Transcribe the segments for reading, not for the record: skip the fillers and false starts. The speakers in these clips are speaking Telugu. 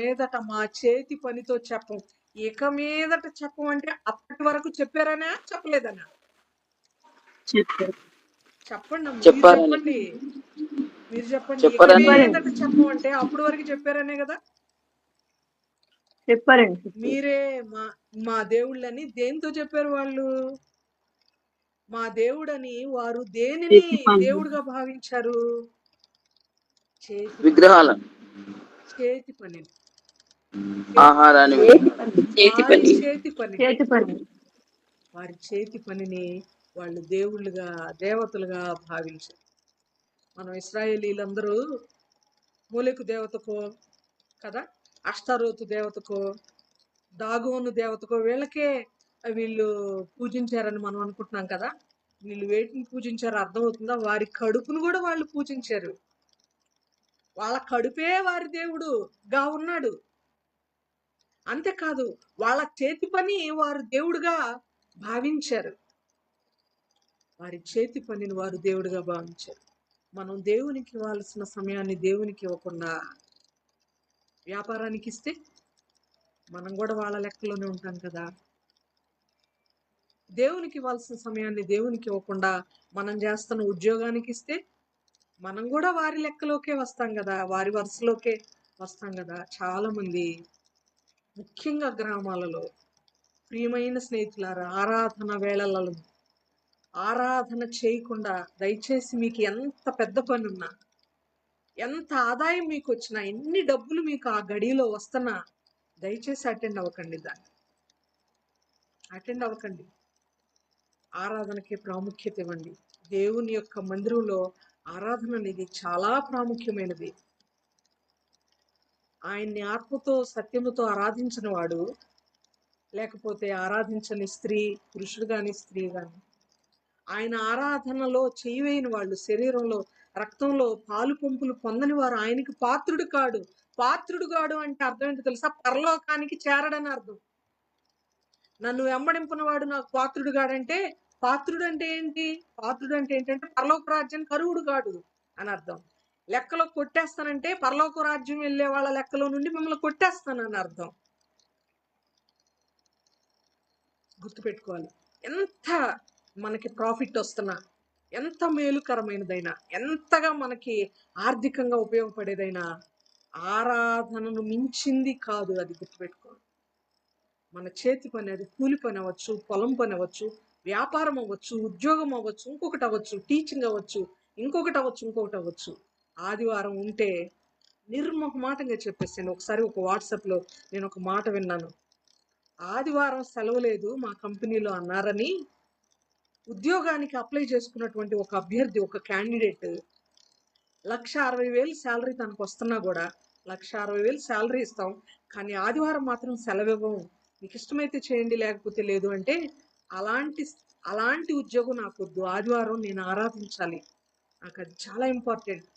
మీదట మా చేతి పనితో చెప్పం. ఇక మీదట చెప్పమంటే అప్పటి వరకు చెప్పారనా చెప్పలేదనా? చెప్పండి, మీరు చెప్పండి, మీరు చెప్పండి. ఇక మీదట చెప్పమంటే అప్పటి వరకు చెప్పారనే కదా. చెప్పారండి. మీరే మా దేవుళ్ళని దేంతో చెప్పారు వాళ్ళు? మా దేవుడని వారు దేనిని దేవుడుగా భావించారు? విగ్రహాల చేతి పని, ఆహారాన్ని వారి చేతి పనిని వాళ్ళు దేవుళ్ళుగా దేవతలుగా భావించారు. మనం ఇశ్రాయేలీలందరూ మూలెకు దేవతకో కదా, అష్టారోతు దేవతకో, దాగోను దేవతకో వీళ్ళకే వీళ్ళు పూజించారని మనం అనుకుంటున్నాం కదా. వీళ్ళు వేటిని పూజించారో అర్థమవుతుందా? వారి కడుపును కూడా వాళ్ళు పూజించారు. వాళ్ళ కడుపే వారి దేవుడుగా ఉన్నాడు. అంతేకాదు వాళ్ళ చేతి పని వారు దేవుడుగా భావించారు. వారి చేతి పనిని వారు దేవుడిగా భావించారు. మనం దేవునికి ఇవ్వాల్సిన సమయాన్ని దేవునికి ఇవ్వకుండా వ్యాపారానికి ఇస్తే మనం కూడా వాళ్ళ లెక్కలోనే ఉంటాం కదా. దేవునికి ఇవ్వాల్సిన సమయాన్ని దేవునికి ఇవ్వకుండా మనం చేస్తున్న ఉద్యోగానికి ఇస్తే మనం కూడా వారి లెక్కలోకే వస్తాం కదా, వారి వరుసలోకే వస్తాం కదా. చాలా మంది ముఖ్యంగా గ్రామాలలో ప్రియమైన స్నేహితులారా, ఆరాధన వేళలలో ఆరాధన చేయకుండా, దయచేసి మీకు ఎంత పెద్ద పని ఉన్నా, ఎంత ఆదాయం మీకు వచ్చినా, ఎన్ని డబ్బులు మీకు ఆ గడిలో వస్తున్నా దయచేసి అటెండ్ అవ్వకండి. దాన్ని అటెండ్ అవ్వకండి. ఆరాధనకి ప్రాముఖ్యత ఇవ్వండి. దేవుని యొక్క మందిరంలో ఆరాధన అనేది చాలా ప్రాముఖ్యమైనది. ఆయన్ని ఆత్మతో సత్యముతో ఆరాధించిన వాడు, లేకపోతే ఆరాధించని స్త్రీ, పురుషుడు కానీ స్త్రీ కానీ, ఆయన ఆరాధనలో చేయవేయని వాళ్ళు, శరీరంలో రక్తంలో పాలు పంపులు పొందని వారు ఆయనకి పాత్రుడు కాడు. పాత్రుడు కాడు అంటే అర్థం ఏంటో తెలుసా? పరలోకానికి చేరడని అర్థం. నన్ను వెంబడింపున వాడు నాకు పాత్రుడు కాడంటే, పాత్రుడు అంటే ఏంటి? పాత్రుడు అంటే ఏంటంటే పరలోక రాజ్యానికి అర్హుడు కాడు అని అర్థం. లెక్కలో కొట్టేస్తానంటే పరలోక రాజ్యం వెళ్ళే వాళ్ళ లెక్కలో నుండి మిమ్మల్ని కొట్టేస్తానని అర్థం. గుర్తుపెట్టుకోవాలి. ఎంత మనకి ప్రాఫిట్ వస్తున్నా, ఎంత మేలుకరమైనదైనా, ఎంతగా మనకి ఆర్థికంగా ఉపయోగపడేదైనా ఆరాధనను మించింది కాదు. అది గుర్తుపెట్టుకోవాలి. మన చేతి పని, అది కూలి పని అవ్వచ్చు, పొలం పని అవ్వచ్చు, వ్యాపారం అవ్వచ్చు, ఉద్యోగం అవ్వచ్చు, ఇంకొకటి అవ్వచ్చు, టీచింగ్ అవ్వచ్చు, ఇంకొకటి అవ్వచ్చు. ఆదివారం ఉంటే నిర్మోహమాటంగా చెప్పేసాను. ఒకసారి ఒక వాట్సాప్లో నేను ఒక మాట విన్నాను. ఆదివారం సెలవు లేదు మా కంపెనీలో అన్నారని ఉద్యోగానికి అప్లై చేసుకున్నటువంటి ఒక అభ్యర్థి, ఒక క్యాండిడేట్ 1,60,000 శాలరీ తనకు వస్తున్నా కూడా, 1,60,000 శాలరీ ఇస్తాం కానీ ఆదివారం మాత్రం సెలవు ఇవ్వం, మీకు ఇష్టమైతే చేయండి లేకపోతే లేదు అంటే, అలాంటి ఉద్యోగం నాకు వద్దు. ఆదివారం నేను ఆరాధించాలి, నాకు అది చాలా ఇంపార్టెంట్.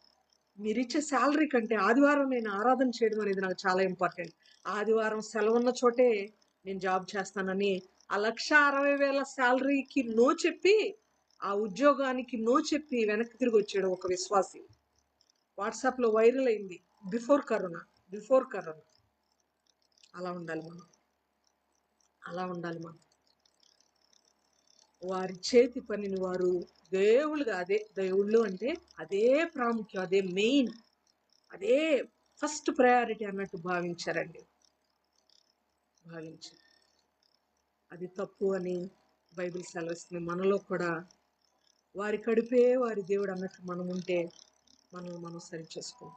మీరు ఇచ్చే శాలరీ కంటే ఆదివారం నేను ఆరాధన చేయడం అనేది నాకు చాలా ఇంపార్టెంట్. ఆదివారం సెలవు ఉన్న చోటే నేను జాబ్ చేస్తానని ఆ 1,60,000 శాలరీకి నో చెప్పి, ఆ ఉద్యోగానికి నో చెప్పి వెనక్కి తిరిగి వచ్చాడు ఒక విశ్వాసి. వాట్సాప్లో వైరల్ అయింది. Before corona. అలా ఉండాలి మనం. వారి చేతి పనిని వారు దేవుళ్ళుగా, అదే దేవుళ్ళు అంటే అదే ప్రాముఖ్యం, అదే మెయిన్, అదే ఫస్ట్ ప్రయారిటీ అన్నట్టు భావించారు. అది తప్పు అని బైబిల్ సెలవిస్తుంది. మనలో కూడా వారి కడుపే వారి దేవుడు అన్నట్టు మనం ఉంటే మనం సరి చేసుకోం.